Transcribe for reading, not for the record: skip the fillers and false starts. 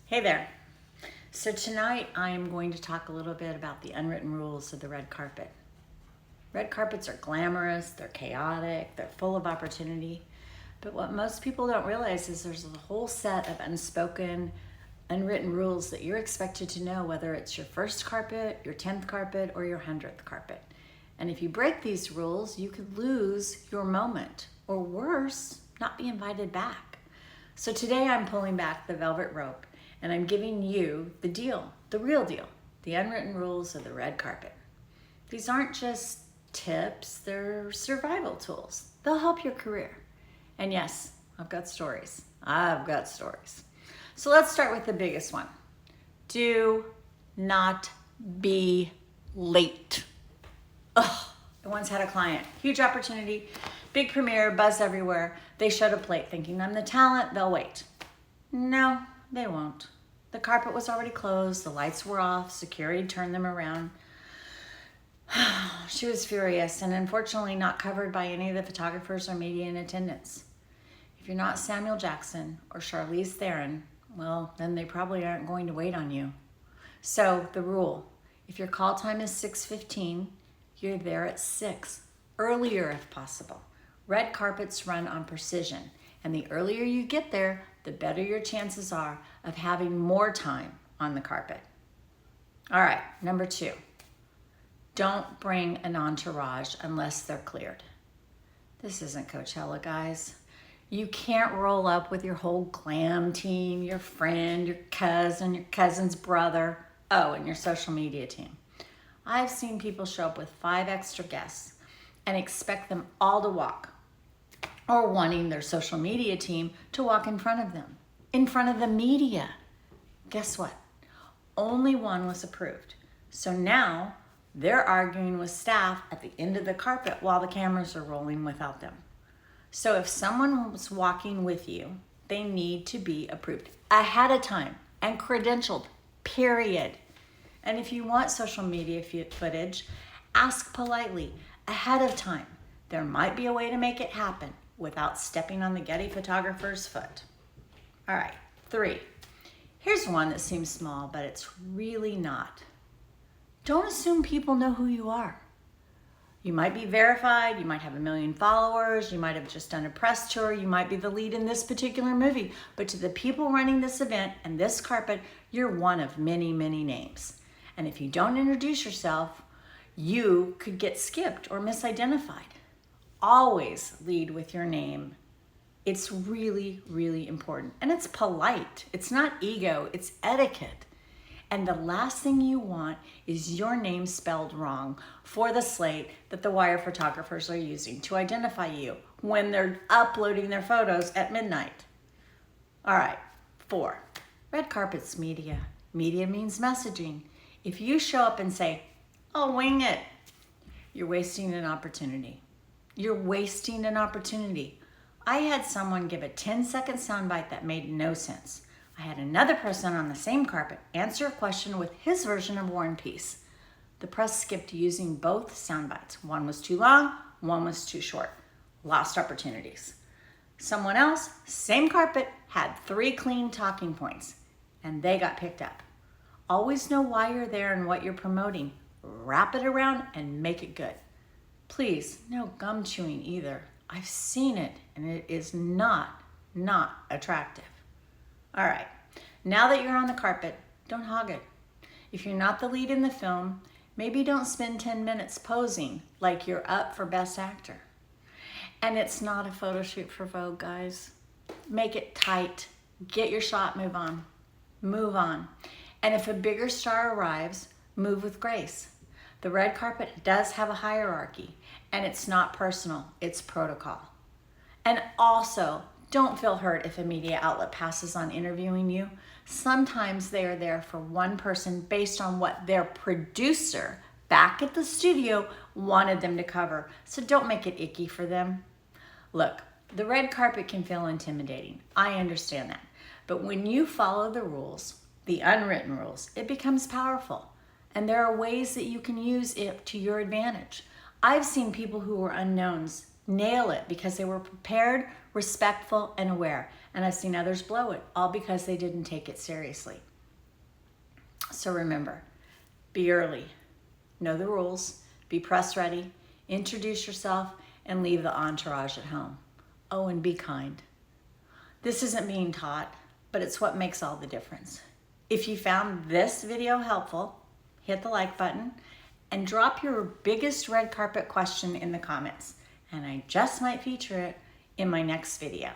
Hey there. So tonight I am going to talk a little bit about the unwritten rules of the red carpet. Red carpets are glamorous, they're chaotic, they're full of opportunity. But what most people don't realize is there's a whole set of unspoken, unwritten rules that you're expected to know, whether it's your first carpet, your 10th carpet, or your 100th carpet. And if you break these rules, you could lose your moment, or worse, not be invited back. So today I'm pulling back the velvet rope and I'm giving you the deal, the real deal, the unwritten rules of the red carpet. These aren't just tips, they're survival tools. They'll help your career. And yes, I've got stories. So let's start with the biggest one. Do not be late. I once had a client, huge opportunity, big premiere, buzz everywhere. They showed up late thinking I'm the talent, they'll wait. No, they won't. The carpet was already closed, the lights were off, security turned them around. She was furious and unfortunately not covered by any of the photographers or media in attendance. If you're not Samuel Jackson or Charlize Theron, well, then they probably aren't going to wait on you. So the rule, if your call time is 6:15, you're there at 6, earlier if possible. Red carpets run on precision, and the earlier you get there, the better your chances are of having more time on the carpet. All right, number 2, don't bring an entourage unless they're cleared. This isn't Coachella, guys. You can't roll up with your whole glam team, your friend, your cousin's brother, and your social media team. I've seen people show up with 5 extra guests and expect them all to walk, or wanting their social media team to walk in front of them, in front of the media. Guess what? Only one was approved. So now they're arguing with staff at the end of the carpet while the cameras are rolling without them. So if someone was walking with you, they need to be approved ahead of time and credentialed, period. And if you want social media footage, ask politely ahead of time. There might be a way to make it happen without stepping on the Getty photographer's foot. All right, 3. Here's one that seems small, but it's really not. Don't assume people know who you are. You might be verified, you might have 1 million followers, you might have just done a press tour, you might be the lead in this particular movie, but to the people running this event and this carpet, you're one of many, many names. And if you don't introduce yourself, you could get skipped or misidentified. Always lead with your name. It's really, really important. And it's polite. It's not ego, it's etiquette. And the last thing you want is your name spelled wrong for the slate that the wire photographers are using to identify you when they're uploading their photos at midnight. All right, 4. Red carpet's media. Media means messaging. If you show up and say, "I'll wing it," you're wasting an opportunity. You're wasting an opportunity. I had someone give a 10-second soundbite that made no sense. I had another person on the same carpet answer a question with his version of War and Peace. The press skipped using both soundbites. One was too long, one was too short. Lost opportunities. Someone else, same carpet, had 3 clean talking points, and they got picked up. Always know why you're there and what you're promoting. Wrap it around and make it good. Please, no gum chewing either. I've seen it, and it is not attractive. All right, now that you're on the carpet, don't hog it. If you're not the lead in the film, maybe don't spend 10 minutes posing like you're up for Best Actor. And it's not a photo shoot for Vogue, guys. Make it tight. Get your shot, move on. Move on. And if a bigger star arrives, move with grace. The red carpet does have a hierarchy, and it's not personal, it's protocol. And also, don't feel hurt if a media outlet passes on interviewing you. Sometimes they are there for one person based on what their producer back at the studio wanted them to cover. So don't make it icky for them. Look, the red carpet can feel intimidating. I understand that. But when you follow the rules, the unwritten rules, it becomes powerful. And there are ways that you can use it to your advantage. I've seen people who were unknowns nail it because they were prepared, respectful, and aware. And And I've seen others blow it, all because they didn't take it seriously. So remember, be early, know the rules, be press ready, introduce yourself, and leave the entourage at home. Oh, and be kind. This isn't being taught, but it's what makes all the difference. If you found this video helpful, hit the like button and drop your biggest red carpet question in the comments, and I just might feature it in my next video.